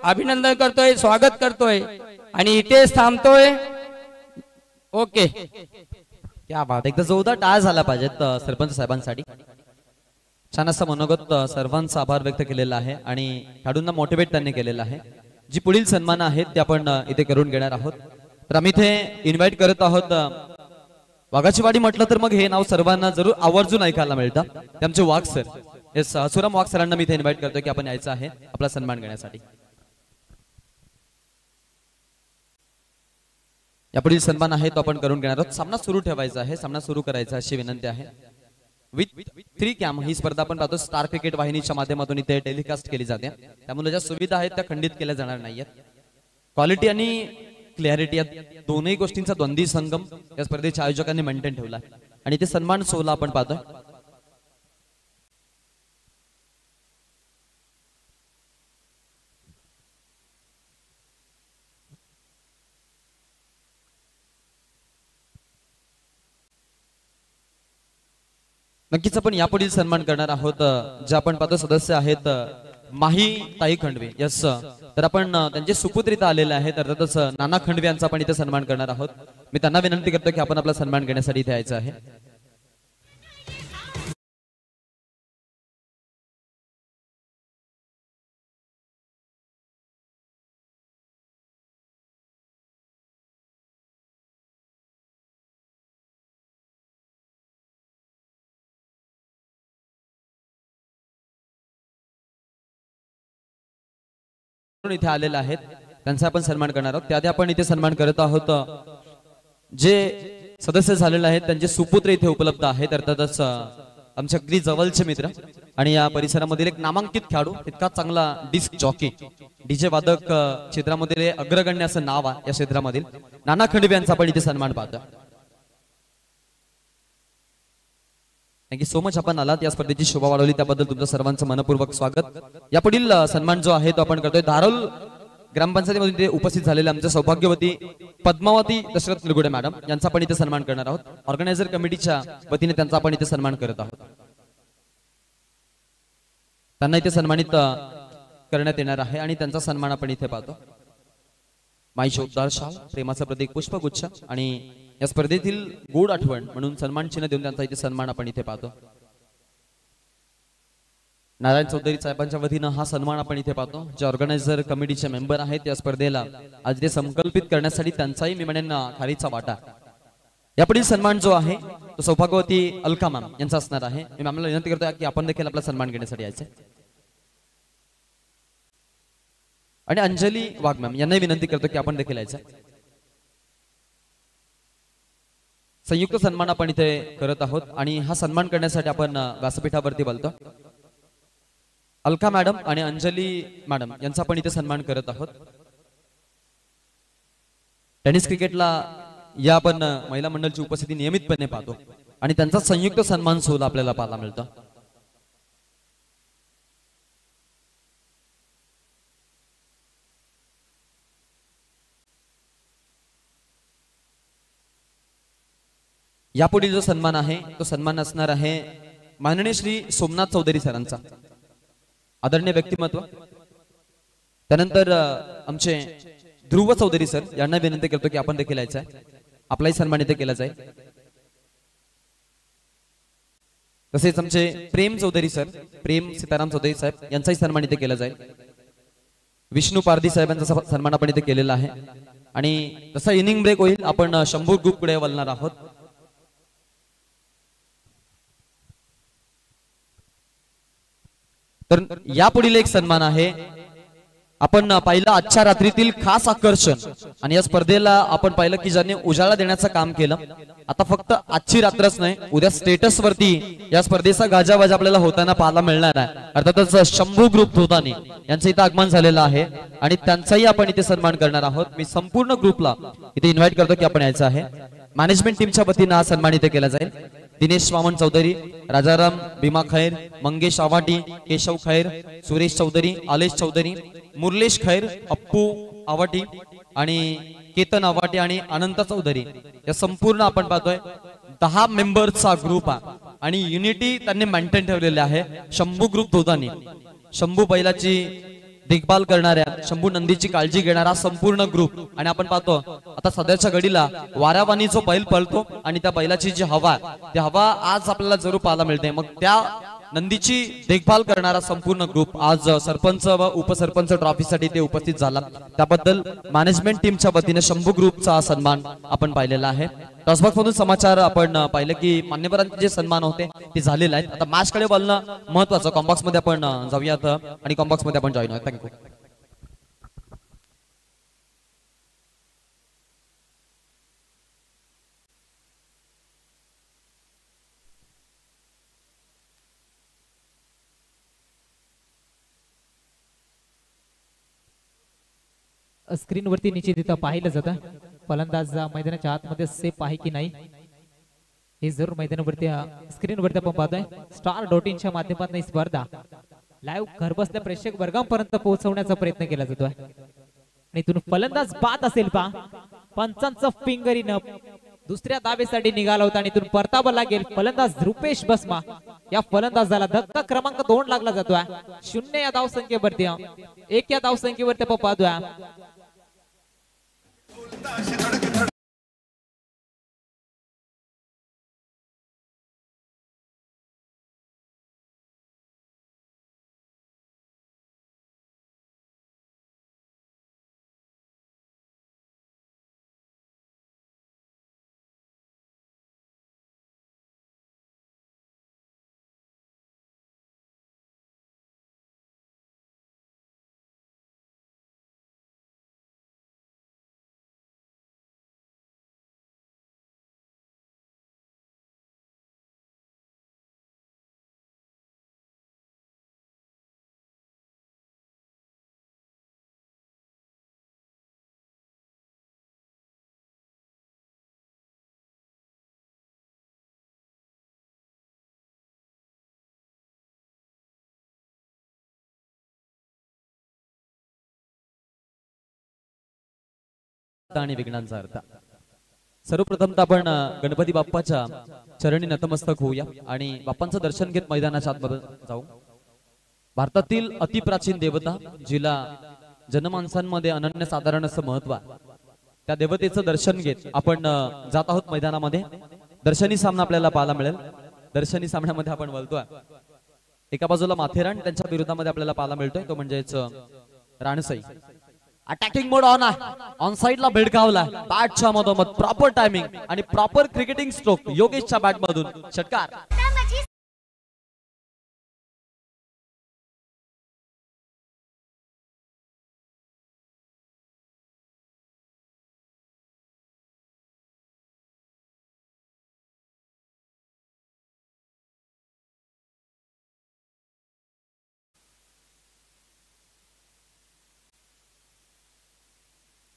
अभिनंदन करतोय, स्वागत करतोय आणि इथेच थांबतोय। ओके, क्या बात, एकदा जोरदार टाळ झाला पाहिजेत सरपंच साहेबांसाठी। छान असं मनोगत सर्वांचा आभार व्यक्त केलेला आहे आणि खेळाडूंना मोटिवेट त्यांनी केलेलं आहे। जी पुढील सन्मान आहेत ते आपण इथे करून घेणार आहोत। तर आम्ही इथे इन्व्हाइट करत आहोत, वाघाची वाडी म्हटलं तर मग हे नाव सर्वांना जरूर आवर्जून ऐकायला मिळतं, ते आमचे वाघ सर, हे सुरम वाघ सरांना मी इथे इन्व्हाइट करतोय की आपण यायचं आहे आपला सन्मान घेण्यासाठी। यापुढील सन्मान आहे तो आपण करून घेणार आहोत। सामना सुरू ठेवायचा आहे, सामना सुरू करायचा अशी विनंती आहे। विथ 3 कॅम ही स्पर्धा आपण पाहतो स्टार क्रिकेट वाहिनीच्या माध्यमातून इथे टेलिकास्ट केली जाते, त्यामुळे ज्या सुविधा आहेत त्या खंडित केल्या जाणार नाहीयेत। क्वालिटी आणि क्लॅरिटी या दोन्ही गोष्टींचा द्वंद्वी संगम या स्पर्धेच्या आयोजकांनी मेंटेन ठेवला आणि ते सन्मान सोहळा आपण पाहतोय। नक्कीच आपण यापुढील सन्मान करणार आहोत, जे आपण पाहतो सदस्य आहेत माही ताई खंडवे, यस, तर आपण त्यांचे सुपुत्र इथे आलेले आहेत, अर्थातच नाना खंडवे यांचा आपण इथे सन्मान करणार आहोत। मी त्यांना विनंती करतो की आपण आपला सन्मान घेण्यासाठी इथे यायचं आहे। इथे आलेले आहेत त्यांचा आपण सन्मान करणार आहोत। त्याआधी आपण इथे सन्मान करत आहोत जे सदस्य झालेले आहेत त्यांचे सुपुत्र इथे उपलब्ध आहेत, अर्थातच आमच्या अगदी जवळचे मित्र आणि या परिसरामधील एक नामांकित खेळाडू, इतका चांगला डिस्क जॉकी, डीजे वादक क्षेत्रामधील अग्रगण्य असं नाव आहे या क्षेत्रामधील नाना खंडवे यांचा आपण इथे सन्मान पाहतो। थँक्यू सो मच, आपण आलात, या स्पर्धेची शोभा वाढवली त्याबद्दल तुमचं सर्वांचं मनपूर्वक स्वागत। यापुढील सन्मान जो आहे तो आपण करतोय धारोल ग्रामपंचायतीमध्ये इथे उपस्थित झालेले आमच्या सौभाग्यवती पद्मावती दशरथ निलगुडे मॅडम यांचा आपण इथे सन्मान करणार आहोत। ऑर्गनायझर कमिटीच्या वतीने त्यांचा आपण इथे सन्मान करत आहोत, त्यांना इथे सन्मानित करण्यात येणार आहे आणि त्यांचा सन्मान आपण इथे पाहतो। माईची उद्धार शाल, प्रेमाचं प्रतीक पुष्पगुच्छ आणि या स्पर्धेतील गोड आठवण म्हणून सन्मान चिन्ह देऊन त्यांचा इथे सन्मान आपण इथे पाहतो। नारायण चौधरी साहेबांच्या वतीनं हा सन्मान आपण इथे पाहतो, जे ऑर्गनायझर कमिटीचे मेंबर आहेत या स्पर्धेला आज ते संकल्पित करण्यासाठी त्यांचाही मी म्हणेन खारीचा वाटा। यापुढील सन्मान जो आहे तो सौभाग्यवती अलका मॅम यांचा असणार आहे। मी मॅमला विनंती करतो की आपण देखील आपला सन्मान घेण्यासाठी यायचे आणि अंजली वाघ मॅम यांनाही विनंती करतो की आपण देखील यायचं। संयुक्त सन्मान आपण इथे करत आहोत आणि हा सन्मान करण्यासाठी आपण व्यासपीठावरती बोलतो अलका मॅडम आणि अंजली मॅडम यांचा आपण इथे सन्मान करत आहोत। टेनिस क्रिकेटला या आपण महिला मंडळाची उपस्थिती नियमितपणे पाहतो आणि त्यांचा संयुक्त सन्मान सोहळा आपल्याला पाहायला मिळतो। यापुढील जो सन्मान आहे तो सन्मान असणार आहे माननीय श्री सोमनाथ चौधरी सरांचा, आदरणीय व्यक्तिमत्व। त्यानंतर आमचे ध्रुव चौधरी सर यांना विनंती करतो की आपण देखील यायचं आहे, आपलाही सन्मान इथे केला जाईल। तसेच आमचे प्रेम चौधरी सर, प्रेम सीताराम चौधरी साहेब यांचाही सन्मान इथे केला जाईल। विष्णू पारधी साहेबांचा सन्मान आपण इथे केलेला आहे आणि जसा इनिंग ब्रेक होईल आपण शंभू ग्रुपकडे वळणार आहोत। तर यापुढील एक सन्मान आहे, आपण पाहिलं आजच्या रात्रीतील खास आकर्षण आणि या स्पर्धेला आपण पाहिलं की ज्यांनी उजाळा देण्याचं काम केलं। आता फक्त आजची रात्रच नाही, उद्या स्टेटस वरती या स्पर्धेचा गाजावाजा आपल्याला होताना पाहायला मिळणार आहे। अर्थातच शंभू ग्रुप धोतानी यांचं इथं आगमन झालेलं आहे आणि त्यांचाही आपण इथे सन्मान करणार आहोत। मी संपूर्ण ग्रुपला इथे इन्व्हाइट करतो की आपण यायचं आहे। मॅनेजमेंट टीमच्या वतीनं हा सन्मान इथे केला जाईल। दिनेश वामन चौधरी, राजाराम भीमा खैर, मंगेश आवाटी, केशव खैर, सुरेश चौधरी, आलेश चौधरी, मुरलेश खैर, अप्पू आवाटी आणि केतन आवाटी आणि अनंत चौधरी या संपूर्ण आपण पाहतोय 10 मेंबर्सचा ग्रुप आहे आणि युनिटी त्यांनी मेंटेन ठेवलेली आहे। शंभू ग्रुप धोतानी, शंभू बैलाची देखभाल करणाऱ्या शंभू नंदीची काळजी घेणारा संपूर्ण ग्रुप आणि आपण पाहतो आता सध्याच्या घडीला वाऱ्यावानी जो बैल पळतो आणि त्या बैलाची जी हवा ती हवा आज आपल्याला जरूर पाहायला मिळते। मग त्या नंदीची देखभाल करणारा संपूर्ण ग्रुप आज सरपंच व उपसरपंच ट्रॉफीसाठी ते उपस्थित झाला, त्याबद्दल मॅनेजमेंट टीमच्या वतीने शंभू ग्रुपचा सन्मान आपण पाहिलेला आहे। टॉसबॉक्स मधून समाचार आपण पाहिलं की मान्यवरांचे जे सन्मान होते ते झालेले आहेत। आता मॅच कडे बोलणं महत्वाचं, कॉम्बॉक्स मध्ये आपण जाऊयात आणि कॉम्बॉक्स मध्ये आपण जॉईन होऊया। थँक्यू। स्क्रीन वरती निश्चित इथं पाहिलं जातं फलंदाज मैदानाच्या आतमध्ये सेफ आहे की नाही हे जरूर मैदानावरती स्क्रीन वरती आपण पाहतोय। स्टार डॉट.इन च्या माध्यमातून ही स्पर्धा लाईव्ह घरबसल्या प्रेक्षक वर्गांपर्यंत पोहोचवण्याचा प्रयत्न केला जातोय आणि इथून फलंदाज बाद असेल पा पंचांचं फिंगरीनं दुसऱ्या दावेसाठी निघाला होता आणि इथून परतावा लागेल फलंदाज रुपेश बसमा या फलंदाजाला धक्का क्रमांक 2 लागला जातोय 0 या धाव संख्येवरती 1 या धाव संख्येवरती आपण पाहतोय। आणि विघ्नांचा अर्थ सर्वप्रथम आपण गणपती बाप्पाच्या चरणी नतमस्तक होऊया आणि बाप्पांचं दर्शन घेत मैदानाच्या आतमध्ये जाऊ। भारतातील अतिप्राचीन देवता जिला जनमानसांमध्ये अनन्यसाधारण असं महत्व आहे, त्या देवतेचं दर्शन घेत आपण जात आहोत मैदानामध्ये। दर्शनी सामना आपल्याला पाहायला मिळेल। दर्शनी सामन्यामध्ये आपण बोलतोय एका बाजूला माथेरान त्यांच्या विरोधामध्ये आपल्याला पाहायला मिळतोय तो म्हणजेच राणसई। अटॅकिंग मोड ऑन आहे, ऑन साइड ला भिडकावला बॅटच्या मधोमध प्रॉपर टायमिंग आणि प्रॉपर क्रिकेटिंग स्ट्रोक योगेशच्या बॅट मधून षटकार।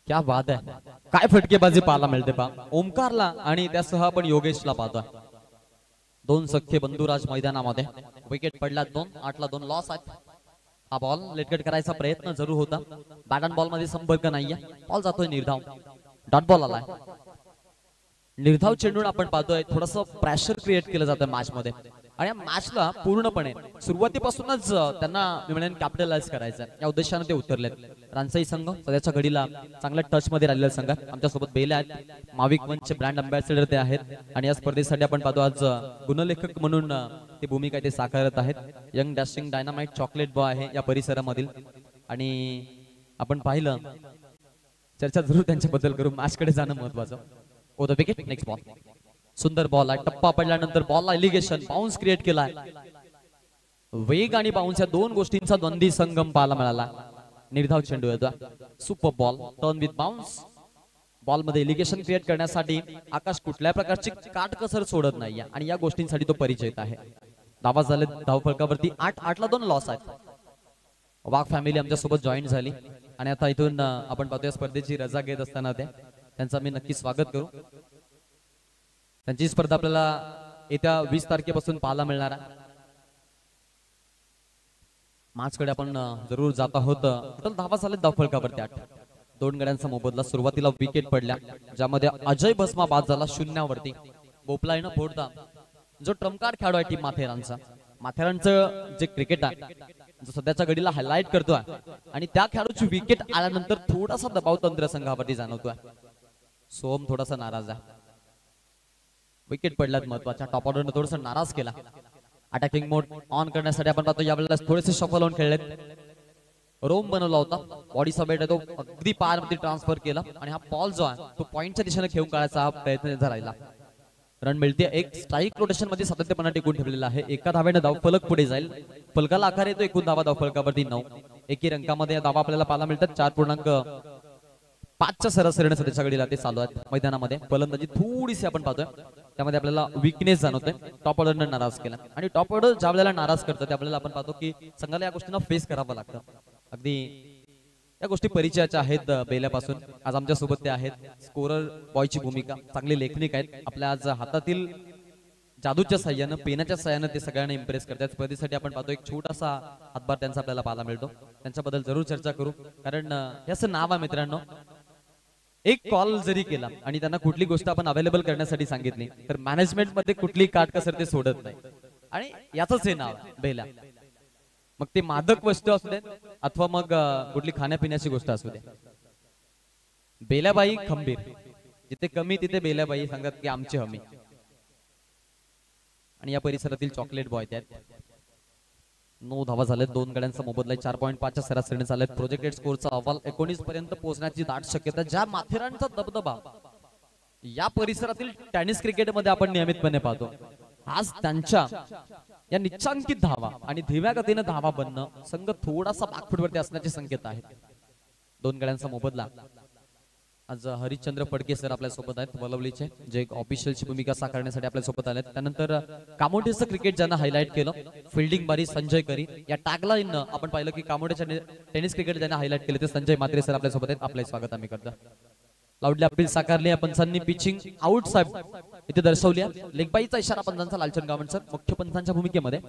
क्या बात आहे, काय फटकेबाजी पाहायला मिळते पा ओमकारला आणि त्यासह आपण योगेशला पाहतोय। दोन सख्खे बंधुराज मैदानामध्ये विकेट पडला 2, 8 ला 2 लॉस आहेत। हा बॉल लेटकट करायचा प्रयत्न जरूर होता, बॅट अँड बॉल मध्ये संपर्क नाहीये, बॉल जातोय निर्धाव, डॉट बॉल आलाय। निर्धाव चेंडून आपण पाहतोय थोडस प्रेशर क्रिएट केलं जातं मॅच मध्ये आणि या मॅचला पूर्णपणे सुरुवातीपासूनच त्यांना विमेन कॅपिटलाइज करायचं या उद्देशाने ते उतरलेत। रानसई संघ सध्याच्या घडीला चांगल्या टच मध्ये राहिलेला संघ आमच्या सोबत बेले आहेत, माविक वनचे ब्रँड अँबॅसेडर ते आहेत आणि या स्पर्धेसाठी आपण पाहतो आज गुणलेखक म्हणून ते भूमिका ते साकारत आहेत। Young dashing dynamite chocolate boy आहे या परिसरामधील आणि आपण पाहिलं चर्चा जरूर त्यांच्याबद्दल करू, मॅच कडे जाणं महत्वाचं। ओ द विकेट, नेक्स्ट बॉल, सुंदर बॉल आहे, टप्पा पडल्यानंतर बॉलला एलिगेशन बाउन्स क्रिएट केलाय। वेग आणि बाउन्स या दोन गोष्टींचा द्वंद्वी संगम पाहायला मिळाला। निर्धाव चेंडू येतो, super ball, turn with bounce. Ball मध्ये एलिगेशन क्रिएट करण्यासाठी आकाश कुठल्या प्रकारची काटकसर सोडत नाहीये आणि या गोष्टींसाठी तो परिचित आहे। धावा झाले धाव फलकावरती 8 ला 2 लॉस आहेत। वाघ फॅमिली आमच्या सोबत जॉईन झाली आणि आता इथून आपण पाहतोय स्पर्धेची रजा घेत असताना त्यांचं मी नक्की स्वागत करू। त्यांची स्पर्धा आपल्याला येत्या 20 तारखेपासून पाहायला मिळणार आहे। मॅच कडे आपण जरूर जात आहोत। टोटल धावा झाले धाव फलकावरती 8, 2 गड्यांचा मोबदला। सुरुवातीला विकेट पडल्या ज्यामध्ये अजय भस्मा बाद झाला 0 वरती। बोपलाईनं फोडता जो ट्रम्प कार्ड खेळाडू आहे टीम माथेरानचा, माथेरानचं जे क्रिकेट आहे जो सध्याच्या घडीला हायलाइट करतोय आणि त्या खेळाडूची विकेट आल्यानंतर थोडासा दबाव तंत्र संघावरती जाणवतोय. सोम थोडासा नाराज आहे. विकेट पडल्यात महत्वाच्या. टॉप ऑर्डरने थोडासा नाराज केला. अटॅकिंग मोड ऑन करण्यासाठी आपण पाहतो यावेळेला थोडेसे शफल होऊन खेळलेत. रोम बनवला होता. बॉडीचा बेट आहे तो अगदी पार मध्ये ट्रान्सफर केला आणि हा बॉल जो आहे तो पॉइंटच्या दिशेने खेळून काढायचा हा प्रयत्न राहिला. रन मिळते. एक स्ट्राईक रोटेशन मध्ये सातत्यपणा टिकून ठेवलेला आहे. एका धावेने धाव फलक पुढे जाईल. फलकाला आकार येतो. एकूण धावा धाव फलकावरती 9. एकी अंकामध्ये धावा आपल्याला पाहायला मिळतात. 4.5च्या सरासरीने सध्याच्या घडीला ते चालू आहेत मैदानामध्ये. फलंदाजी थोडीशी आपण पाहतोय त्यामध्ये आपल्याला विकनेस जाणवतोय. टॉप ऑर्डरने नाराज केला आणि टॉप ऑर्डर ज्या वेळेला नाराज करतं त्यावेळेला आपण पाहतो की संघाला या गोष्टींना फेस करावं लागतं. अगदी या गोष्टी परिचयाच्या आहेत बेल्यापासून. आज आमच्या सोबत ते आहेत. स्कोरर बॉयची भूमिका चांगली लेखनिक आहेत. आपल्या आज हातातील जादूच्या साह्यानं पेनाच्या साह्यानं ते सगळ्यांना इम्प्रेस करतात. स्पर्धेसाठी आपण पाहतो एक छोटासा हातभार त्यांचा आपल्याला पाहायला मिळतो. त्यांच्याबद्दल जरूर चर्चा करू कारण हे असं नाव आहे मित्रांनो. एक कॉल जरी केला आणि त्यांना कुठली गोष्ट आपण अवेलेबल करण्यासाठी सांगितली तर मॅनेजमेंट मध्ये कुठली काटकसर ते सोडत नाही आणि याचंच हे नाव बेला. मग ते मादक वस्तू असू दे अथवा मग कुठली खाण्यापिण्याची गोष्ट असू दे. बेलाबाई खंबीर. जिथे कमी तिथे बेलाबाई सांगतात की आमची हमी. आणि या परिसरातील चॉकलेट बॉय त्यात 9 धावा झाल्यात. 2 गड्यांचा मोबदला 4.5च्या सरासरीने चालत. प्रोजेक्टेड स्कोरचा अहवाल 19 पर्यंत पोहोचण्याची दाट शक्यता. ज्या माथेरानचा दबदबा या परिसरातील टेनिस क्रिकेटमध्ये आपण नियमितपणे पाहतो आज त्यांच्या या निश्चांकित धावा आणि धीम्या गतीने धावा बनणं संघ थोडासा बॅकफुटवरती असण्याचे संकेत आहेत. 2 गड्यांचा मोबदला. आज हरिश्चंद्र फडके सर आपल्या सोबत आहेत वलवलीचे जे एक ऑफिशियलची भूमिका साकारण्यासाठी आपल्या सोबत आलेत. त्यानंतर कामोठेचं क्रिकेट ज्यांना हायलाइट केलं फिल्डिंग बारी संजय करी या टॅगलाईन आपण पाहिलं की कामोठेच्या टेनिस क्रिकेट ज्यांना हायलाइट केले ते संजय मात्रे सर आपल्या सोबत आहेत. आपले स्वागत आम्ही करतो. लाऊडली अपील साकारली. पंचांनी पिचिंग आउट साहेब इथे दर्शवली. लेगबाईचा इशारा पंचांचा लालचंद गावंड सर मुख्य पंचांच्या भूमिकेमध्ये.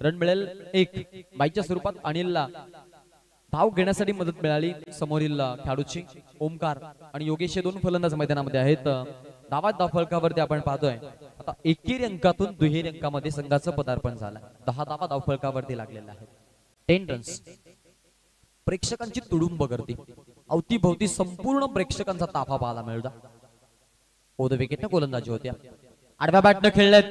रन मिळेल 1 बाईच्या स्वरूपात. अनिलला धाव घेण्यासाठी मदत मिळाली. समोरील खेळाडूची ओमकार आणि योगेश हे 2 फलंदाज मैदानामध्ये आहेत. धावात धाव फलकावरती आपण पाहतोय आता एकेरी अंकातून दुहेरी अंकामध्ये संघाचं पदार्पण झालं. 10 धावा धाव फलकावरती लागलेल्या आहेत. 10 रन्स. प्रेक्षकांची तुडुंब गर्दी. अवतीभोवती संपूर्ण प्रेक्षकांचा ताफा पाहायला मिळतो. ओद विकेटने गोलंदाजी होत्या. आडव्या बॅटने खेळलेत.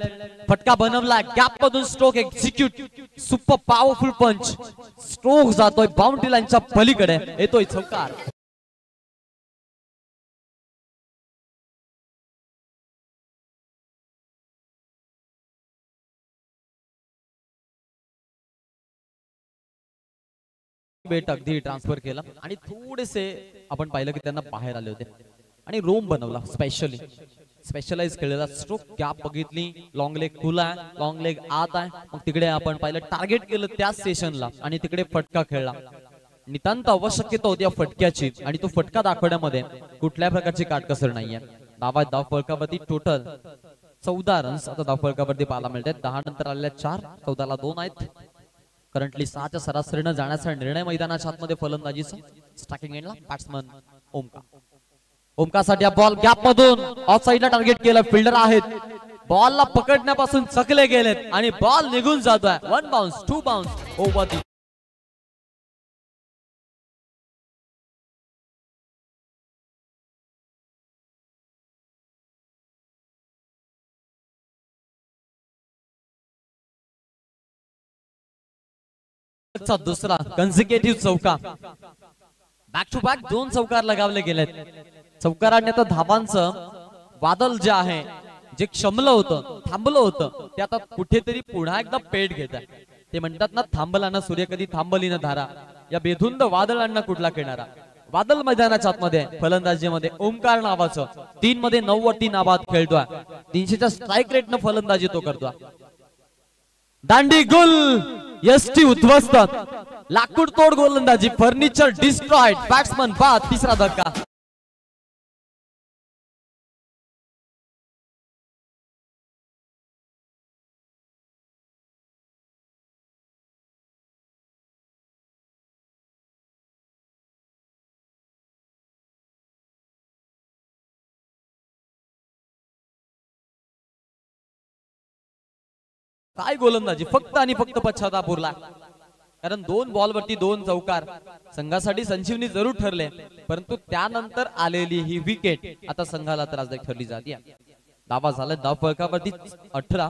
फटका बनवला. गॅप मधून स्ट्रोक एक्झिक्यूट. सुपर पॉवरफुल पंच. स्ट्रोक जातोय बाउंड्री लाईनच्या पलीकडे. येतोय चौकार. बेट अगदी ट्रान्सफर केला आणि थोडेसे आपण पाहिलं की त्यांना बाहेर आले होते आणि रोम बनवला. स्पेशलाइज केलेला स्ट्रोक गॅप बघितली. लॉंग लेग खुला आहे. लॉंग लेग आत आहे. मग तिकडे आपण पाहिलं टार्गेट केलं त्याच सेशनला आणि तिकडे फटका खेळला. नितांत आवश्यकता होती या फटक्याची आणि तो फटका दाखवण्यामध्ये कुठल्या प्रकारची काटकसर नाहीये. धावा धाव फलकावरती टोटल 14 रन्स आता धाव फलकावरती पाहायला मिळतात. 10 नंतर आलेल्या 4. 14ला 2 आहेत. करंटली 6च्या सरासरीनं जाण्याचा निर्णय मैदानाच्या आतमध्ये फलंदाजीचा. स्ट्रायकिंग एंडला बॅट्समन ओमकार. ओमकारसाठी बॉल गॅप मधून ऑफ साइडला टार्गेट केलं. फिल्डर आहेत. बॉलला पकडण्यापासून चकले गेलेत आणि बॉल निघून जातोय. 1 बाउन्स 2 बाउन्स ओव्हर दी. दुसरा कन्सिक्युटिव्ह चौका. बॅक टू बॅक 2 चौकार लगावले गेलेत. चौकाराने आता धावांचं वादळ जे आहे जे क्षमलं होतं थांबलं होतं ते आता कुठेतरी पुन्हा एकदा पेट घेत आहे. ते म्हणतात ना थांबला ना सूर्य कधी थांबली ना धारा. या बेधुंद वादळांना कुठला किनारा. वादळ मैदानाच्या आतमध्ये फलंदाजीमध्ये ओमकार नावाचं 3 मध्ये 9 वरती नाबाद खेळतोय. 300च्या स्ट्राईक रेटनं फलंदाजी तो करतोय. दांडी गुल. एसटी उद्ध्वस्त. लाकूड तोड गोलंदाजी. Furniture destroyed. बॅट्समन बाद. 3रा धक्का. काय गोलंदाजी. फक्त आणि फक्त पश्चाताप उरला. कारण 2 बॉलवरती 2 चौकार संघासाठी संजीवनी जरूर ठरले, परंतु त्यानंतर आलेली ही विकेट आता संघाला त्रासदायक ठरली जाते. दावा झाला धाव फलकावरती 18.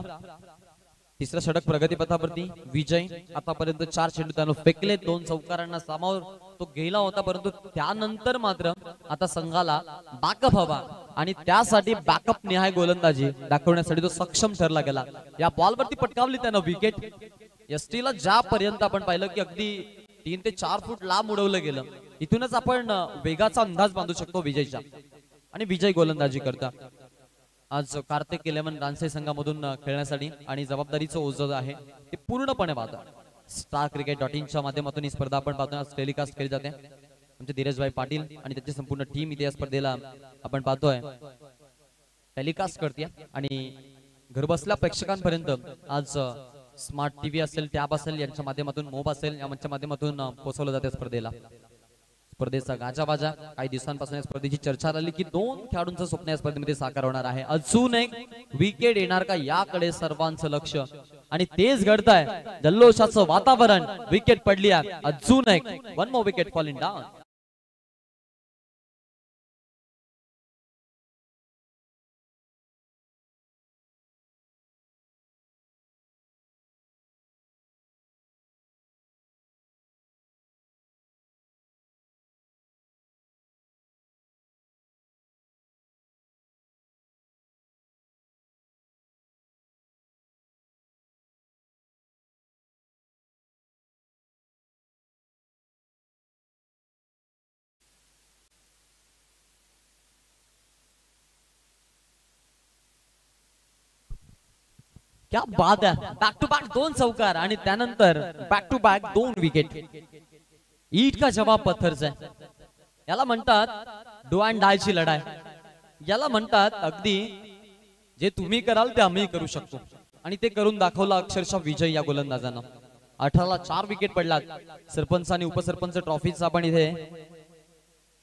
तिसरा षटक प्रगतीपथावरती विजय. आतापर्यंत 4 चेंडू त्यानं फेकले, 2 चौकारांना सामावून तो गेला होता, परंतु त्यानंतर मात्र आता संघाला बॅकअप हवा आणि त्यासाठी बॅकअप निहाय गोलंदाजी दाखवण्यासाठी तो सक्षम ठरला गेला. या बॉलवरती पटकावली त्यानं विकेट. एसटीला ज्यापर्यंत आपण पाहिलं की अगदी 3 ते 4 फूट लांब उडवलं गेलं, इथूनच आपण वेगाचा अंदाज बांधू शकतो विजयचा. आणि विजय गोलंदाजी करता आज कार्तिक 11 रानसे संघामधून खेळण्यासाठी आणि जबाबदारीचं ओझं आहे ते पूर्णपणे पाहतो. StarCricket.in माध्यमातून ही स्पर्धा आपण पाहतो, टेलिकास्ट केली जाते. आमचे धीरजभाई पाटील आणि त्याची संपूर्ण टीम इथे या स्पर्धेला आपण पाहतोय टेलिकास्ट करते. आणि घरबसल्या प्रेक्षकांपर्यंत आज स्मार्ट टीव्ही असेल, टॅब असेल, यांच्या माध्यमातून मोब असेल, यांच्या माध्यमातून पोहोचवलं जाते स्पर्धेला. स्पर्धेचा गाजाबाजा काही दिवसांपासून या स्पर्धेची चर्चा झाली की 2 खेळाडूंचं स्वप्न या स्पर्धेमध्ये साकार होणार आहे. अजून एक विकेट येणार का याकडे सर्वांचं लक्ष आणि तेच घडतंय. जल्लोषाचं वातावरण. विकेट पडली आहे, अजून एक 1 मोर विकेट फॉलिंग डाऊन. क्या बात आहे. बॅक टू बॅक 2 चौकार आणि त्यानंतर बॅक टू बॅक 2 विकेट. ईट का जवाब पत्थरचा. याला म्हणतात डू अँड डायची लढाई. याला म्हणतात अगदी जे तुम्ही कराल ते आम्ही करू शकतो आणि ते करून दाखवलं अक्षरशः विजय या गोलंदाजानं. 18ला 4 विकेट पडलात. सरपंच आणि उपसरपंच ट्रॉफीचं आपण इथे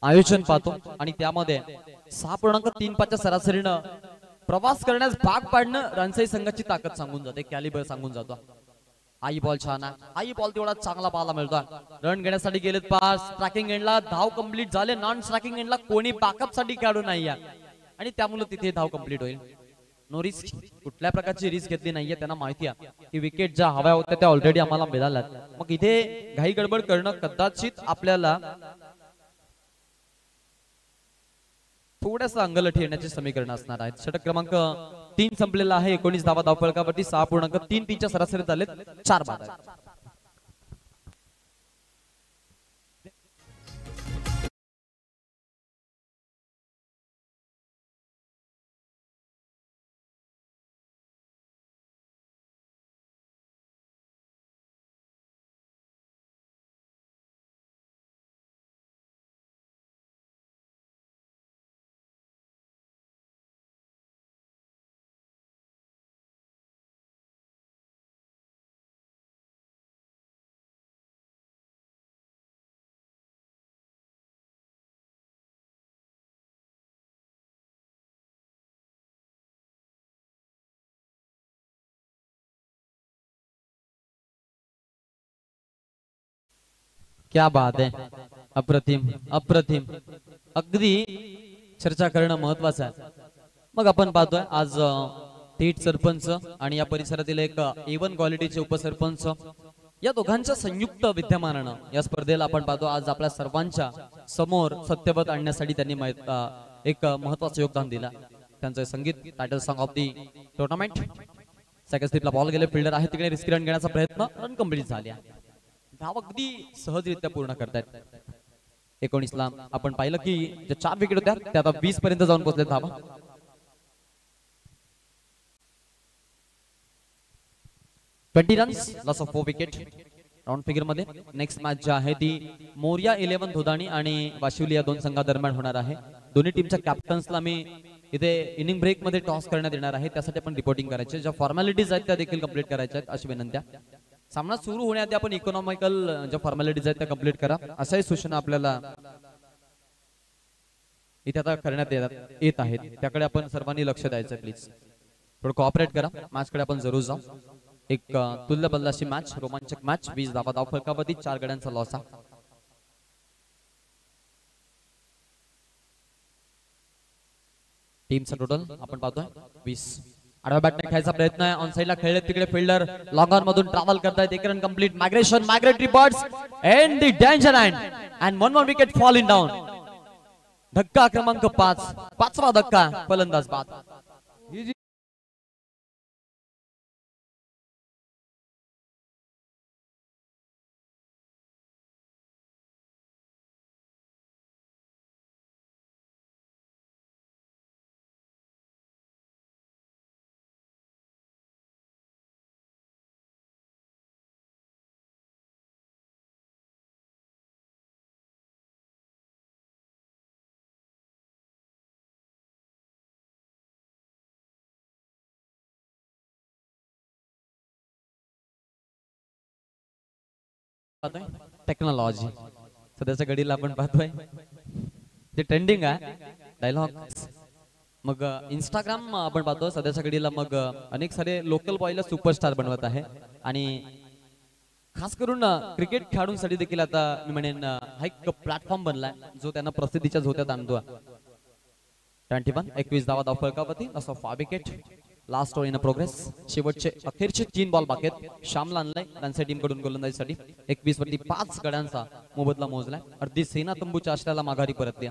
आयोजन पाहतो आणि त्यामध्ये 6.35च्या सरासरीनं प्रवास करण्यास भाग पाडणं रानसाई संघाची ताकद सांगून जाते, कॅलिबर सांगून जातो. आई बॉल छान आहे, आई बॉल तेवढा चांगला पाहायला मिळतो. रन घेण्यासाठी गेलेत पास, स्ट्रायकिंग एंडला धाव कंप्लीट झाले. नॉन स्ट्रायकिंग एंडला कोणी बॅकअप साठी खेळाडू नाही आणि त्यामुळे तिथे धाव कंप्लीट होईल. नो रिस्क, कुठल्या प्रकारची रिस्क घेतली नाहीये. त्यांना माहिती आहे की विकेट ज्या हव्या होत्या त्या ऑलरेडी आम्हाला मिळाल्यात. मग इथे घाई गडबड करणं कदाचित आपल्याला थोडासा अंगलट येण्याचे समीकरण असणार आहेत. षटक क्रमांक 3 संपलेला आहे. 19 धावा धावफलकावरती. 6.33च्या सरासरीत आलेत 4 बाद. क्या बात आहे. अप्रतिम अप्रतिम. अगदी चर्चा करणं महत्वाचं आहे. मग आपण पाहतोय आज थेट सरपंच आणि या परिसरातील एक A1 क्वालिटीचे उपसरपंच या दोघांच्या संयुक्त विद्यमानानं या स्पर्धेला आपण पाहतो आज आपल्या सर्वांच्या समोर सत्यवत आणण्यासाठी त्यांनी एक महत्वाचं योगदान दिलं. त्यांचं संगीत title song of the tournament. Second स्लिपला बॉल गेले, फिल्डर आहे तिकडे रिस्क रन घेण्याचा प्रयत्न, रन कंप्लीट झाले. धाव अगदी सहजरित्या पूर्ण करतायत. 19ला आपण पाहिलं की ज्या 4 विकेट होत्या त्या आता 20 पर्यंत जाऊन पोहोचल्या धावा. Twenty runs, loss of 4 wicket round figure मध्ये. नेक्स्ट मॅच जी आहे ती मोरिया 11 धुदाणी आणि वाशिवली या 2 संघादरम्यान होणार आहे. दोन्ही टीमच्या कॅप्टन्सला मी इथे इनिंग ब्रेक मध्ये टॉस करण्यात येणार आहे. त्यासाठी आपण रिपोर्टिंग करायचे, ज्या फॉर्मॅलिटीज आहेत त्या देखील कंप्लीट करायच्या आहेत अशी विनंत्या. सामना सुरू होण्याआधी आपण इकॉनॉमिकल ज्या फॉर्मॅलिटीज आहेत त्या कंप्लीट करा अशाही सूचना आपल्याला इथे आता करण्यात येत आहेत. त्याकडे आपण सर्वांनी लक्ष द्यायचं प्लीज. थोडं कोऑपरेट करा. मॅच कडे आपण जरूर जाऊ. एक तुल्यबल अशी मॅच, रोमांचक मॅच. 20 धावा धाव फलकावरती, 4 गड्यांचा लॉस. टीमचा टोटल आपण पाहतोय 20. आडव्या बॅटने खेळायचा प्रयत्न आहे. ऑन साइडला खेळले, तिकडे फिल्डर लॉंग ऑन मधून ट्रॅव्हल करतायत. एक run complete. Migration, migratory birds and the danger and 1 wicket fall in down. धक्का क्रमांक 5, 5वा धक्का. फलंदाज बाद. टेक्नॉलॉजी सध्याच्या घडीला आपण पाहतोय ते ट्रेंडिंग आहे डायलॉग. मग इंस्टाग्राम आपण पाहतो सध्याच्या घडीला. मग अनेक सारे लोकल बॉयला सुपरस्टार बनवत आहे. आणि खास करून क्रिकेट खेळाडूंसाठी देखील आता मी म्हणेन हा एक प्लॅटफॉर्म बनलाय जो त्यांना प्रसिद्धीच्या झोत्यात आणतो. 21 धावा धाव फलकावरती. असं 5 wicket. Last over in progress. शेवटचे अखेरचे 3 बॉल बाकी आहेत. श्यामला आणलाय त्यांच्या टीम कडून गोलंदाजीसाठी. 21 वरती 5 गड्यांचा मोबदला मोजलाय. अर्धी सेना तंबूच्या आश्रयाला माघारी परतली.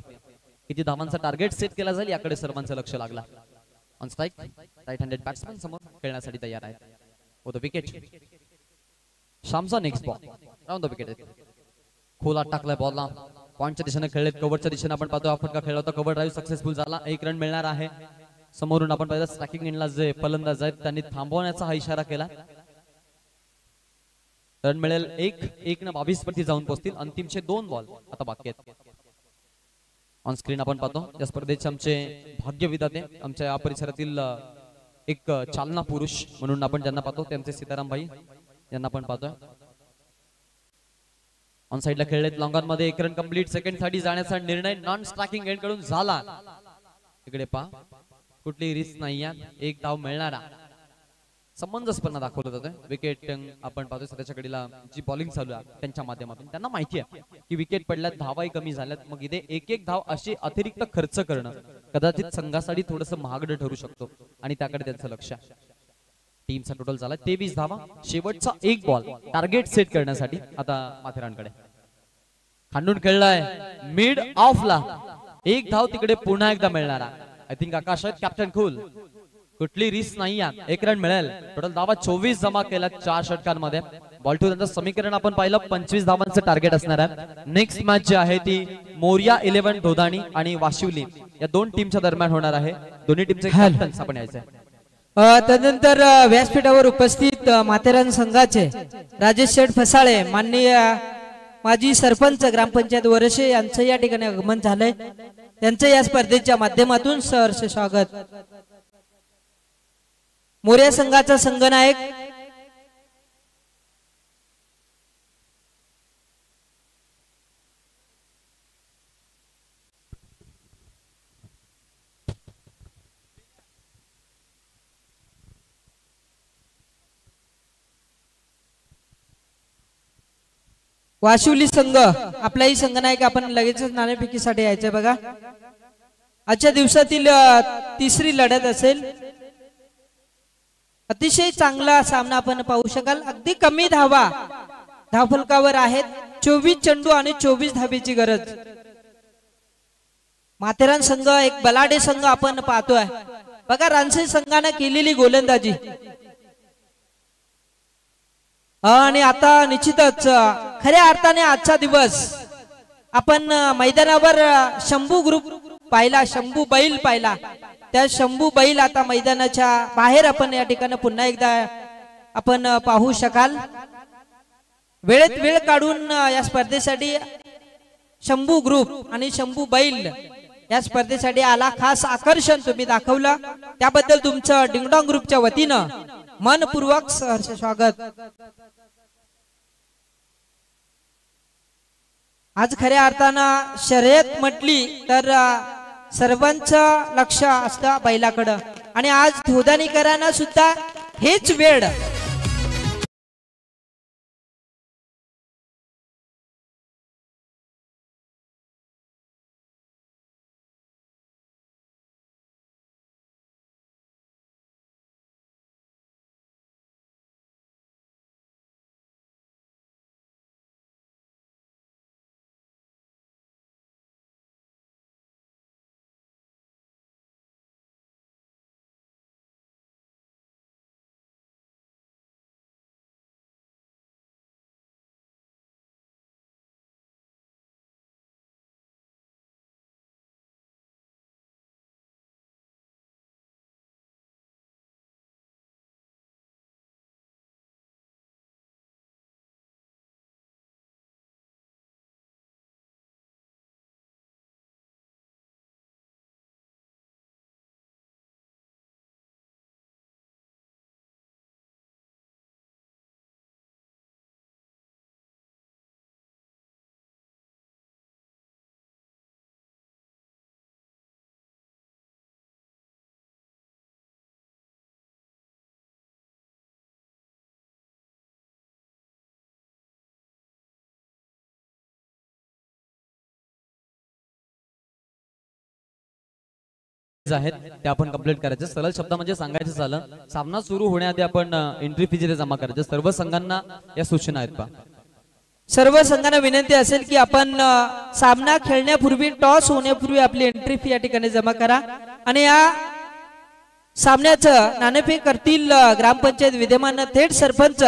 किती धावांचा टार्गेट सेट केला जाईल याकडे सर्वांचं लक्ष लागला. On strike right handed batsman समोर खेळण्यासाठी तयार आहे. Over the wicket. श्यामचा next ball round the wicket. खोला टाकलाय बॉलला. पॉइंटच्या दिशेने खेळलेत. कव्हरच्या दिशेने आपण पाहतो. फटका खेळला होता. कव्हर ड्राईव्ह सक्सेसफुल झाला. 1 रन मिळणार आहे. समोरून आपण पाहिलं स्ट्रायकिंग एंडला जे फलंदाज आहेत त्यांनी थांबवण्याचा हा इशारा केला. रन मिळेल 1 न 22 वरती जाऊन पोहोचतील. अंतिमचे 2 बॉल आता बाकी आहेत. ऑन स्क्रीन आपण पाहतो या स्पर्धेचे आमचे भाग्य विधाते, आमच्या या परिसरातील एक चालना पुरुष म्हणून आपण ज्यांना पाहतो त्यांचे सीताराम भाई यांना आपण पाहतोय. ऑन साइडला खेळलेत. लॉंग ऑन मध्ये 1 रन कंप्लीट. सेकंड साठी जाण्याचा निर्णय नॉन स्ट्रायकिंग एंड कडून झाला. इकडे पहा कुठली रिस्क नाही. 1 धाव मिळणारा समंजसपणा दाखवलं जातं. विकेट आपण पाहतो सध्याच्या घडीला जी बॉलिंग चालू आहे त्यांच्या माध्यमातून त्यांना माहिती आहे की विकेट पडल्यात, धावाही कमी झाल्यात. मग इथे 1-1 धाव अशी अतिरिक्त खर्च करणं कदाचित संघासाठी थोडंसं महागडं ठरू शकतो आणि त्याकडे त्यांचं लक्ष आहे. टीमचा टोटल झाला 23 धावा. शेवटचा 1 बॉल टार्गेट सेट करण्यासाठी आता माथेरानकडे. खांडून खेळलाय मिड ऑफला. 1 धाव तिकडे पुन्हा एकदा मिळणारा. आय थिंक आकाश आहेत कॅप्टन कूल. कुठली रिस्क नाही. 1 रन मिळेल. टोटल धावा 24 जमा केल्या 4 षटकांमध्ये. बॉल टू त्यांचं समीकरण आपण पाहिलं 25 धावांचं टार्गेट असणार आहे. नेक्स्ट मॅच जी आहे ती मोरिया 11 धोदाणी आणि वाशिवली या 2 टीमच्या दरम्यान होणार आहे. दोन्ही टीमचे कॅप्टन्स आपण यायचे. तदनंतर व्यासपीठावर उपस्थित माथेरान संघाचे राजेश शेठ फसाळे, माननीय माजी सरपंच ग्रामपंचायत वरशे यांचं या ठिकाणी आगमन झालंय. त्यांचं या स्पर्धेच्या माध्यमातून सहर्ष स्वागत. मोर्या संघाचा संघनायक वाशिवली संघ आपलाही संघनायक आपण लगेचच नाणेफेकीसाठी यायचंय बघा. आजच्या दिवसातील 3री लढत असेल. अतिशय चांगला सामना आपण पाहू शकाल. अगदी कमी धावा धावफलकावर आहेत. 24 चेंडू आणि 24 धाबेची गरज. माथेरान संघ एक बलाढ्य संघ आपण पाहतोय बघा. रानसे संघाने केलेली गोलंदाजी आणि आता निश्चितच खऱ्या अर्थाने आजचा दिवस आपण मैदानावर शंभू ग्रुप पाहिला, शंभू बैल पाहिला. त्या शंभू बैल आता मैदानाच्या बाहेर आपण या ठिकाणी पुन्हा एकदा आपण पाहू शकाल. वेळेत वेळ काढून या स्पर्धेसाठी शंभू ग्रुप आणि शंभू बैल या स्पर्धेसाठी आला. खास आकर्षण तुम्ही दाखवलं त्याबद्दल तुमचं डिंगडॉंग ग्रुपच्या वतीनं मनपूर्वक सहर्ष स्वागत. आज खऱ्या अर्थानं शर्यत म्हटली तर सर्वांचं लक्ष असतं बैलाकडं आणि आज धोदानीकरांना सुद्धा हेच वेळ आहेत ते आपण कंप्लीट करायचे. सरळ शब्दामध्ये सांगायचं झालं, सामना सुरू होण्याआधी आपण एंट्री फी जिथे जमा करायचे. सर्व संघांना या सूचना आहेत पहा. सर्व संघांना विनंती असेल की आपण सामना खेळण्यापूर्वी, टॉस होण्यापूर्वी आपली एंट्री फी या ठिकाणी जमा करा. आणि या सामन्याचं नाणेफेक करतील ग्रामपंचायत विद्यमान थेट सरपंच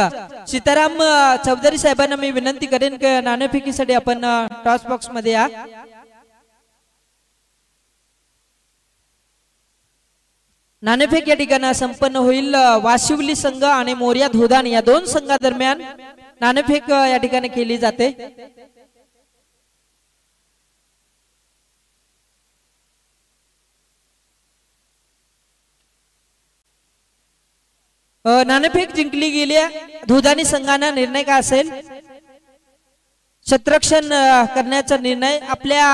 सीताराम चौधरी साहेबांना मी विनंती करेन की नाणेफेकीसाठी आपण टॉस बॉक्स मध्ये या. नाणेफेक या ठिकाणी संपन्न होईल. वाशिवली संघ आणि मोर्या धोदान या दोन संघादरम्यान नाणेफेक या ठिकाणी केली जाते. नाणेफेक जिंकली गेली. धुदानी संघाने निर्णय काय असेल? क्षेत्ररक्षण करण्याचा निर्णय. आपल्या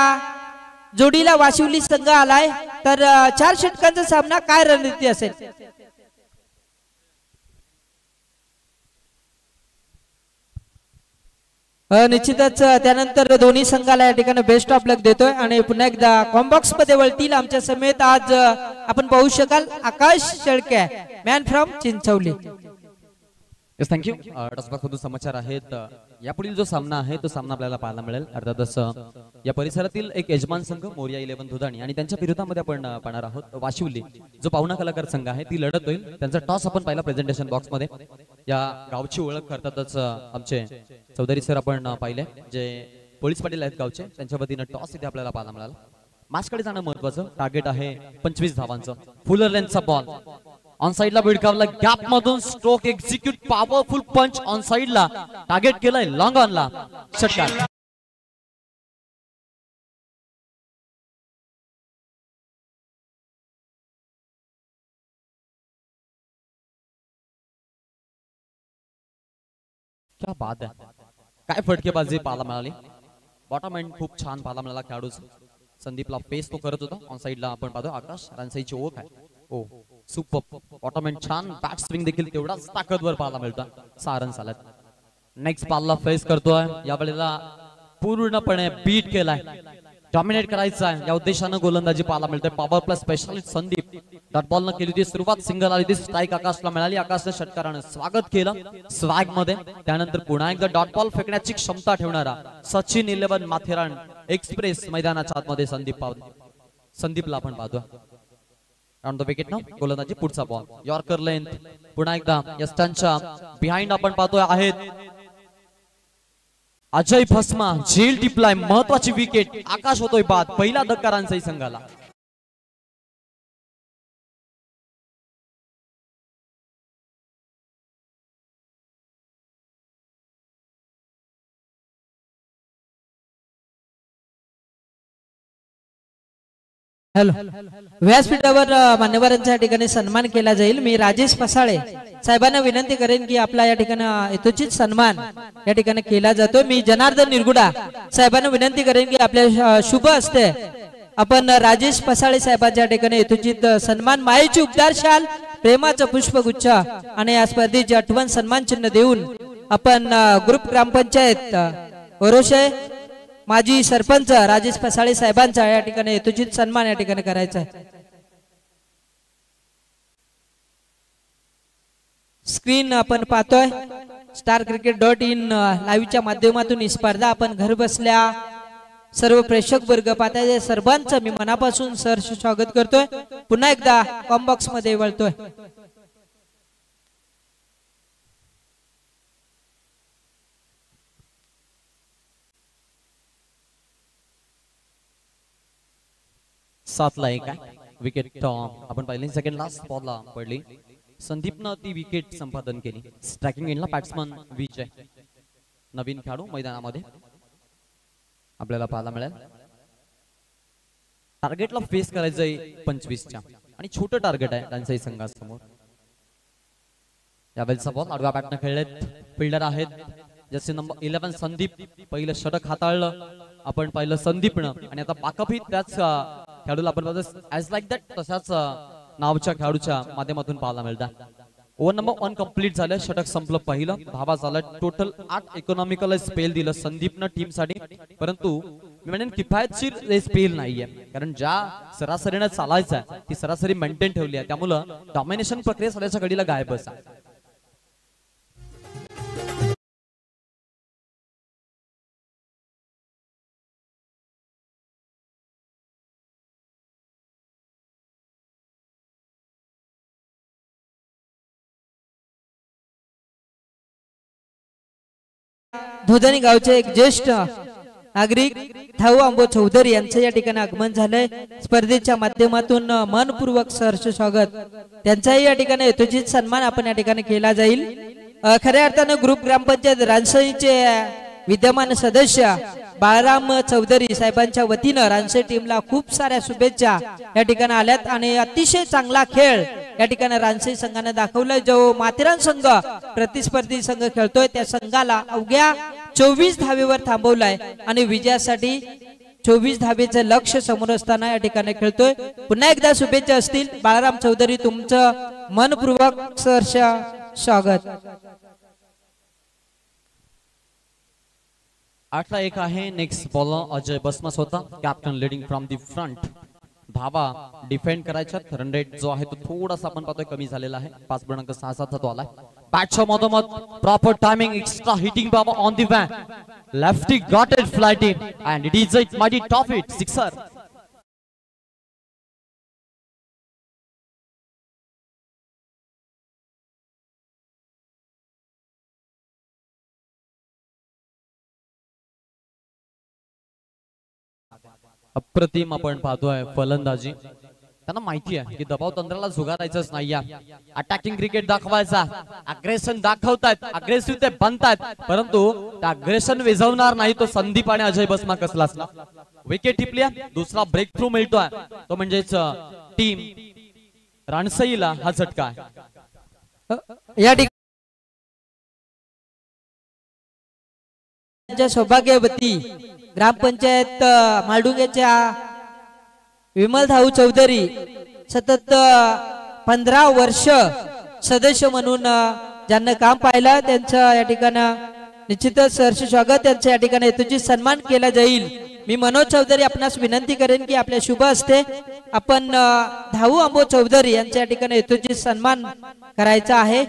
जोडीला वाशिवली संघ आलाय, तर 4 षटकांचा सामना काय रणनीती असेल? निश्चितच त्यानंतर दोन्ही संघाला या ठिकाणी बेस्ट ऑफ लक देतोय. आणि पुन्हा एकदा कॉम्बॉक्स मध्ये वळतील आमच्या समेत आज आपण पाहू शकाल Akash Shelke, man from Chinchwali. Thank you. टॉसबॉक्समधून समाचार आहेत. यापुढील जो सामना आहे तो सामना आपल्याला पाहायला मिळेल. अर्थातच या परिसरातील एक यजमान संघ मोर्या 11 धुदाणी आणि त्यांच्या विरोधामध्ये आपण पाहणार आहोत वाशिवली जो पाहुणा कलाकार संघ आहे, ती लढत होईल. त्यांचा टॉस आपण पाहिला प्रेझेंटेशन बॉक्स मध्ये. या गावची ओळख करतातच आमचे चौधरी सर आपण पाहिले, जे पोलीस पाटील आहेत गावचे. त्यांच्या वतीनं टॉस इथे आपल्याला पाहायला मिळाला. मॅचकडे जाणं महत्वाचं. टार्गेट आहे 25 धावांचं. फुलर लेन्थचा बॉल ऑन साइडला भिडकावला, गॅप मधून stroke execute, powerful punch on साइडला टार्गेट केलंय, लॉंग ऑनला षटकार. क्या बात आहे, काय फटकेबाजी पाहायला मिळाली. बॉटम एंड खूप छान पाहायला मिळाला खेळाडूचा. संदीपला फेस तो करत होता. ऑन साइडला आपण पाहतो आकाश रानसाईची ओळख आहे. ओ सुपर बॉटम एंड छान बॅट स्विंग देखील तेवढाच ताकदवर पाहायला मिळतं. 6 रन्स आल्यात. नेक्स्ट बॉलला फेस करतोय. यावेळेला पूर्णपणे बीट केलाय, डॉमिनेट करायचा आहे या उद्देशानं गोलंदाजी पाहायला मिळते. Power plus specialist Sandeep dot ball न केली होती सुरुवात, सिंगल आली होती. स्ट्राईक आकाशला मिळाली. आकाशने षटकारानं स्वागत केलं स्वॅग मध्ये. त्यानंतर पुन्हा एकदा डॉट बॉल फेकण्याची क्षमता ठेवणारा सचिन 11 माथेरान एक्सप्रेस मैदानाच्या आतमध्ये संदीपला आपण पाहतो. ऑन द विकेट ना गोलंदाजी. पुढचा बॉल यॉर्कर लेंथ. पुन्हा एकदा यस्टांच्या बिहाइंड आपण पाहतोय आहेत अजय भस्मा. झेल टिपलाय, महत्वाची विकेट. आकाश होतोय बाद. पहिला धक्का रानसाई संघाला. हॅलो, व्यासपीठावर मान्यवरांच्या ठिकाणी सन्मान केला जाईल. मी राजेश पसाळे साहेबांना विनंती करेन की आपला या ठिकाणी यथोचित सन्मान या ठिकाणी केला जातो. मी जनार्दन निरगुडा साहेबांना विनंती करेन की आपल्या शुभ हस्ते आपण राजेश पसाळे साहेबांच्या ठिकाणी यथोचित सन्मान, मायेची उबदार शाल, प्रेमाचं पुष्पगुच्छ आणि या स्पर्धेची आठवण सन्मान चिन्ह देऊन आपण ग्रुप ग्रामपंचायत ओरोशे माजी सरपंच राजेश पसाळे साहेबांचा या ठिकाणी यथोचित सन्मान या ठिकाणी करायचा आहे. स्क्रीन आपण पाहतोय StarCricket.in लाईव्हच्या माध्यमातून ही स्पर्धा आपण घर बसल्या सर्व प्रेक्षक वर्ग पाहताय. सर्वांचं मी मनापासून सहर्ष स्वागत करतोय. पुन्हा एकदा कॉम्बॉक्स मध्ये वळतोय. सातला एक आहे विकेट. आपण पाहिली सेकंड लास्ट बॉलला पडली. संदीपनं ती विकेट संपादन केली. स्ट्रायकिंग एंडला बॅट्समन विजय, नवीन खेळाडू मैदानामध्ये आपल्याला पाहायला मिळेल. टार्गेटला फेस करायचंय 25च्या आणि छोटं टार्गेट आहे रानसाई संघासमोर. यावेळेचा बॉल आडव्या बॅटनं खेळलेत फिल्डर आहेत जसे नंबर 11 संदीप. पहिलं षटक हाताळलं आपण पाहिलं संदीपनं आणि आता बाकअप ही त्याच खेळाडूला आपण पाहतो ऍज लाईक दॅट तशाच नावच्या खेळाडूच्या माध्यमातून पाहायला मिळतात. ओव्हर नंबर 1 कंप्लीट झालं. षटक संपलं पहिलं. धावा झालं टोटल 8. इकॉनॉमिकल स्पेल दिलं संदीपनं टीम साठी. परंतु मी म्हणेन किफायतशीर स्पेल नाहीये, कारण ज्या सरासरीने चालायचं आहे ती सरासरी मेंटेन ठेवली आहे, त्यामुळं डॉमिनेशन प्रक्रिया सध्याच्या घडीला गायबच आहे. धोदणी गावचे एक ज्येष्ठ नागरिक धाऊ आंबो चौधरी यांचं या ठिकाणी आगमन झालंय. स्पर्धेच्या माध्यमातून मनपूर्वक सहर्ष स्वागत, त्यांचाही या ठिकाणी यथोचित सन्मान आपण या ठिकाणी केला जाईल. खऱ्या अर्थानं ग्रुप ग्रामपंचायत रानसईचे विद्यमान सदस्य बाळराम चौधरी साहेबांच्या वतीनं रानसई टीमला खूप साऱ्या शुभेच्छा या ठिकाणी आल्यात आणि अतिशय चांगला खेळ या ठिकाणी रानसई संघाने दाखवलाय. जो माथेरान संघ प्रतिस्पर्धी संघ खेळतोय त्या संघाला अवघ्या 24 धावेवर थांबवलाय आणि विजयासाठी 24 धावेचं लक्ष समोर असताना या ठिकाणी खेळतोय. पुन्हा एकदा शुभेच्छा असतील. बाळराम चौधरी तुमचं मनपूर्वक सहर्ष स्वागत. 8-1 आहे. नेक्स्ट बॉलर अजय बसमास होता, captain leading from the front. धावा डिफेंड करायच्यात. रन रेट जो आहे तो थोडासा आपण पाहतोय कमी झालेला आहे, 5.67 तो आलाय. बॅटच्या मधोमध प्रॉपर टायमिंग, एक्स्ट्रा हिटिंग बाबा on the van, lefty got it flighting and it is it mighty top it sixer. अप्रतिम आपण पाहतोय फलंदाजी. त्यांना माहिती आहे की दबाव तंत्राला झुगारायचंच नाही, अटॅकिंग क्रिकेट दाखवायचा, अग्रेशन दाखवतात, अग्रेसिव्ह ते बनतात, परंतु त्या अग्रेशन विझवणार नाही तो संदीप आणि अजय बसमा कसलाच ना. विकेट टिपली, दुसरा ब्रेक थ्रू मिळतोय, तो म्हणजेच टीम रानसईला हा झटका आहे. या सौभाग्यवती ग्रामपंचायत मालडुंगेच्या विमल धाऊ चौधरी सतत 15 वर्ष सदस्य म्हणून ज्यांना काम पाहिलं त्यांचं या ठिकाणी निश्चितच सहर्ष स्वागत. त्यांचं या ठिकाणी हेतूची सन्मान केला जाईल. मी मनोज चौधरी आपणास विनंती करेन की आपल्या शुभ हस्ते आपण धाऊ आंबो चौधरी यांच्या या ठिकाणी हेतूची सन्मान करायचा आहे.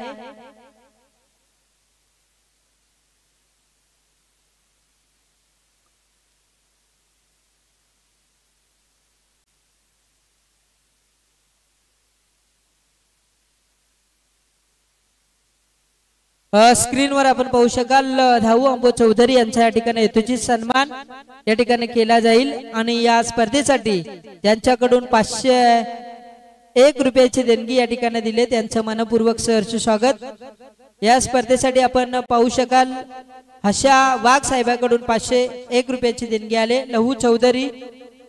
स्क्रीनवर आपण पाहू शकाल धाऊ आंबो चौधरी यांच्या या ठिकाणी हेतूची सन्मान या ठिकाणी केला जाईल आणि या स्पर्धेसाठी ज्यांच्याकडून 501 रुपयाची देणगी या ठिकाणी दिले त्यांचं मनपूर्वक सहर्ष स्वागत. या स्पर्धेसाठी आपण पाहू शकाल हशा वाघ साहेबांकडून 501 रुपयाची देणगी आले. लहू चौधरी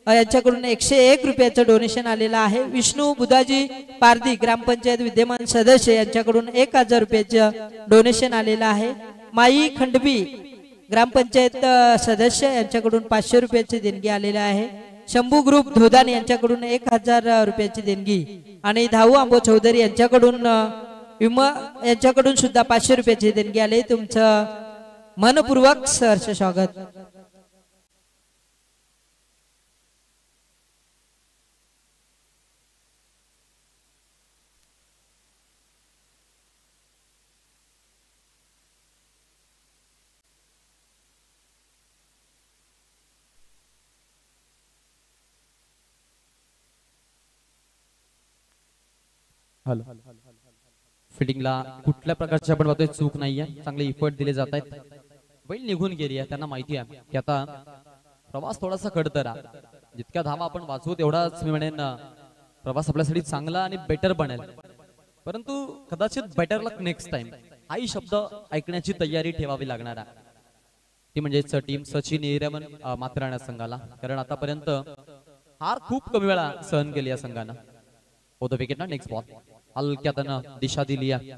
यांच्याकडून 101 रुपयाचं डोनेशन आलेलं आहे. विष्णू बुधाजी पारधी ग्रामपंचायत विद्यमान सदस्य यांच्याकडून 1000 रुपयाचं डोनेशन आलेलं आहे. माई खंडबी ग्रामपंचायत सदस्य यांच्याकडून 500 रुपयाची देणगी आलेली आहे. शंभू ग्रुप धोदान यांच्याकडून 1000 रुपयाची देणगी आणि धाऊ आंबो चौधरी यांच्याकडून यांच्याकडून सुद्धा 500 रुपयाची देणगी आले. तुमचं मनपूर्वक सहर्ष स्वागत. फिटिंगला कुठल्या प्रकारची आपण बघतोय चूक नाहीये, चांगले इफर्ट दिले जात आहेत. बैल निघून गेली आहे, त्यांना माहिती आहे की आता प्रवास थोडासा खडतरा, जितक्या धावा आपण वाचवू तेवढाच मी म्हणेन प्रवास आपल्यासाठी चांगला आणि बेटर बनेल. परंतु कदाचित बेटर लक नेक्स्ट टाइम हाही शब्द ऐकण्याची तयारी ठेवावी लागणार आहे. ती म्हणजेच टीम सचिन 11 माथेरान संघाला, कारण आतापर्यंत हार खूप कमी वेळा सहन केली या संघानं. होतं विकेट ना. नेक्स्ट बॉल हलक्या त्यानं दिशा दिली आहे.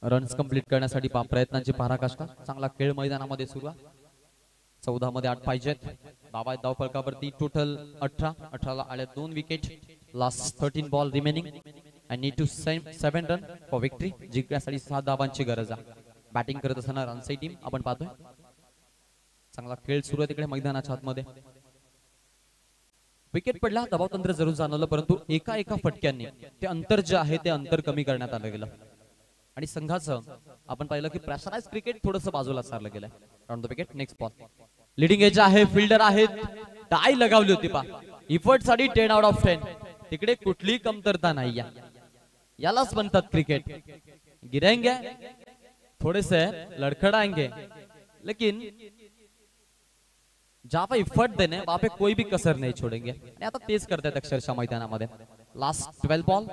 रन्स कंप्लीट करण्यासाठी प्रयत्नांची पराकाष्ठा. चांगला खेळ मैदानामध्ये सुरू आहे. 14 मध्ये 8 पाहिजेत. धावा धाव फलकावरती टोटल 18ला आल्या 2 wicket. Last 13 ball remaining. I need to 7 run for victory. जिंकण्यासाठी 6 धावांची गरज आहे. बॅटिंग करत असताना रनसाई टीम आपण पाहतोय. चांगला खेळ सुरू आहे तिकडे मैदानाच्या आतमध्ये. विकेट पडला, दबावतंत्र जरूर जाणवलं, परंतु एका एका फटक्यांनी ते अंतर जे आहे ते अंतर कमी करण्यात आलं गेलं आणि संघाचं आपण पाहिलं की प्रेशराइज क्रिकेट थोडंसं बाजूला सारलं गेलं. Round the wicket, next ball. Leading as आहे, फिल्डर आहेत, टाय लगावली होती पा. इफर्ट साठी 10 आउट ऑफ 10. तिकडे कुठलीही कमतरता नाही. यालाच म्हणतात क्रिकेट. गिरेंगे थोड़े से लड़खड़ाएंगे, लेकिन जहां पे इफर्ट देने वहां पे कोई भी कसर नहीं छोड़ेंगे. आणि आता तेच करतात अक्षरशः मैदानामध्ये. लास्ट 12 बॉल,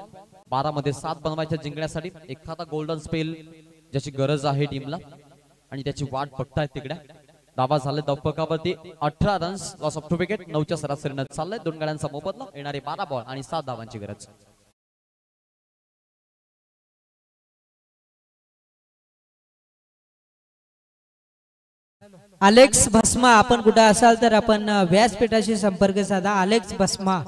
12 मध्ये 7 बनवायच्या जिंकण्यासाठी. एखादा गोल्डन स्पेल ज्याची गरज आहे टीमला आणि त्याची वाट बघतायत तिकडे. धावा झाले धावपकावरती 18 रन्स, लॉस ऑफ 2 विकेट. 9च्या सरासरीने चाललंय. 2 गड्यांचा मोबदला, येणारे 12 बॉल आणि 7 धावांची गरज. अलेक्स भस्मा, आपण कुठे असाल तर आपण व्यासपीठाशी संपर्क साधा. अलेक्स भस्मा.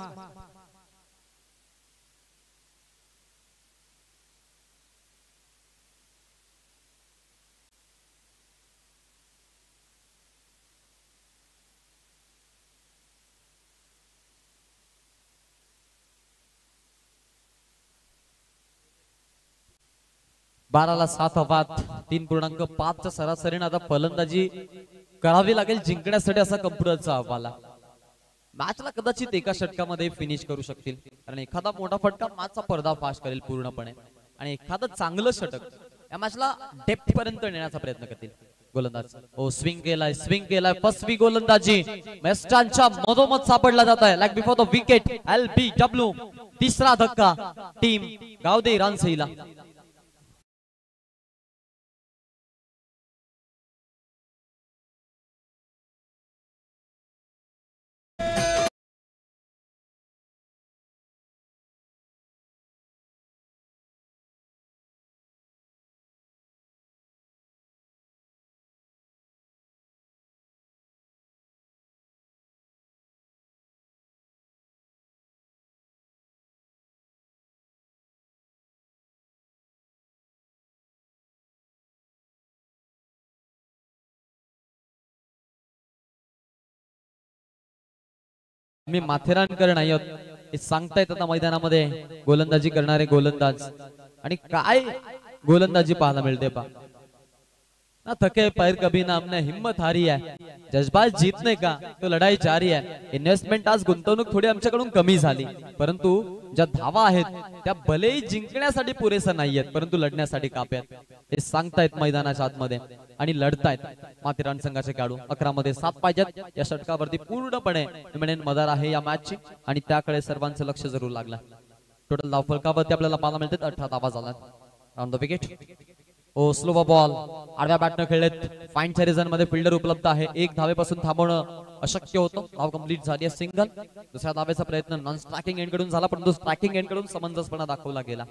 बाराला 7 हवात, 3.5 सरासरीने आता फलंदाजी करावी लागेल जिंकण्यासाठी, असा कम्प्युटरचा अहवाल. मॅचला कदाचित एका षटकामध्ये फिनिश करू शकतील, कारण एखादा मोठा फटका मॅचचा पर्दाफाश करेल पूर्णपणे आणि एखादं चांगलं षटक या मॅचला डेप्थ पर्यंत नेण्याचा प्रयत्न करतील. गोलंदाज स्विंग केलाय फसवी गोलंदाजी. वेस्टांच्या मधोमध सापडला जात आहे. Like before the wicket, LBW. तिसरा धक्का टीम गावदे रानसईला. मी माथेरानकर नाही आहोत हे सांगतायत आता मैदानामध्ये गोलंदाजी करणारे गोलंदाज. आणि काय गोलंदाजी पाहायला मिळते पा. ना थके पैर कभी ना हमने हिम्मत हारी है, जज्बात जीतने का तो लढाई जारी है. इन्व्हेस्टमेंट आज गुंतवणूक थोडी आमच्याकडून कमी झाली, परंतु ज्या धावा आहेत त्या भलेही जिंकण्यासाठी पुरेसा नाहीयेत, परंतु लढण्यासाठी काप्यात. हे सांगतायत मैदानाच्या आतमध्ये आणि लढतायत माथेरान संघाचे खेळाडू. 11 मध्ये 7 पाहिजेत. या षटकावरती पूर्णपणे मदार आहे या मॅचची आणि त्याकडे सर्वांचं लक्ष जरूर लागलं. टोटल धाव फलकावरती आपल्याला पाहायला मिळतात 18 धावा झाल्या. On the wicket. Slow ball, आडव्या बॅटनं खेळलेत. फाईनच्या रिझन मध्ये फिल्डर उपलब्ध आहे. 1 धावेपासून थांबवणं अशक्य होतं. धाव कंप्लीट झाली आहे सिंगल. दुसऱ्या धावेचा प्रयत्न नॉन स्ट्रायकिंग एंड कडून झाला, परंतु स्ट्रायकिंग एंड कडून समंजसपणा दाखवला गेला.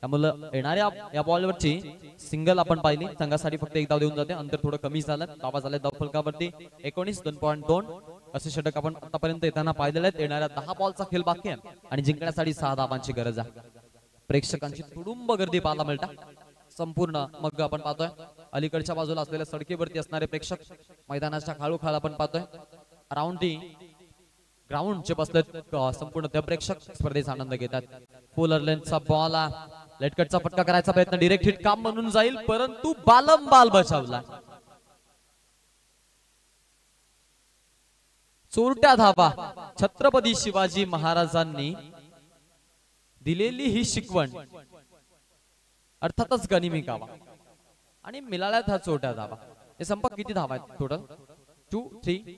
त्यामुळे येणाऱ्या या बॉलवरची सिंगल आपण पाहिली. संघासाठी फक्त 1 धाव देऊन जाते. अंतर थोडं कमी झालं. धावा झाल्या धाव फलकावरती 19, 2.2 असे षटक आपण आतापर्यंत येताना पाहिलेले आहेत. येणाऱ्या 10 बॉलचा खेळ बाकी आहे आणि जिंकण्यासाठी 6 धावांची गरज आहे. प्रेक्षकांची तुडुंब गर्दी पाहायला मिळतात संपूर्ण. मग आपण पाहतोय अलीकडच्या बाजूला असलेल्या सडकीवरती असणारे प्रेक्षक, मैदानाच्या खाळोखाळ आपण पाहतोय अराउंड दी ग्राउंड चे बसलेत संपूर्ण ते प्रेक्षक स्पर्धेचा आनंद घेतात. फुलर लेंथचा बॉल, लेटकटचा फटका करायचा प्रयत्न, डिरेक्ट हिट काम म्हणून जाईल, परंतु बाल बचावला. चोरट्या धावा. छत्रपती शिवाजी महाराजांनी दिलेली ही शिकवण अर्थातच गनिमी कावा आणि मिळाल्यात हा चोरट्या धावा. हे संपक किती धावा आहेत टोटल? 2, 3.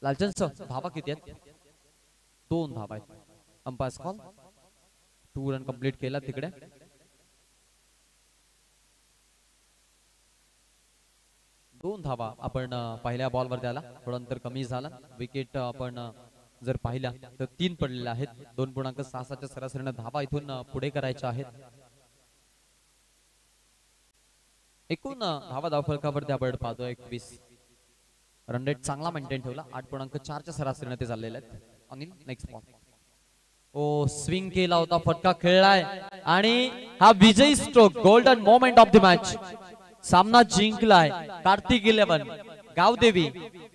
लालचंद सर धावा किती आहेत? 2 धावा आहेत. अंपायर कॉल 2 रन कंप्लीट केला तिकडे. दोन धावा आपण पहिल्या बॉलवर द्याला. थोडं अंतर कमी झालं. विकेट आपण जर पाहिल्या तर 3 पडलेल्या आहेत. 2.66च्या सरासरीने धावा इथून पुढे करायच्या आहेत. एकूण धावा धावफलकावरती आपण पाहतो 21. रन रेट चांगला मेंटेन ठेवला. 8.4च्या सरासरीने ते चाललेले आहेत. Anil next ball. ओ स्विंग केला होता, फटका खेळलाय आणि हा विजयी stroke, golden moment of the match. सामना जिंकलाय कार्तिक 11 गावदेवी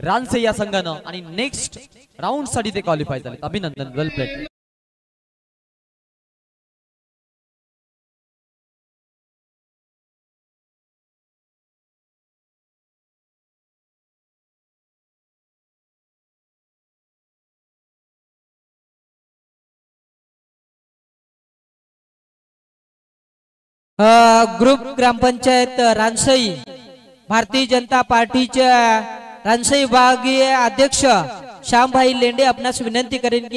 रानसे या संघानं आणि नेक्स्ट राऊंड साठी ते क्वालिफाय झाले. अभिनंदन, वेल प्लेड. ग्रुप ग्रामपंचायत रानसई भारतीय जनता पार्टीच्या रानसई विभागीय अध्यक्ष श्यामभाई लेंडे आपणास विनंती करेन की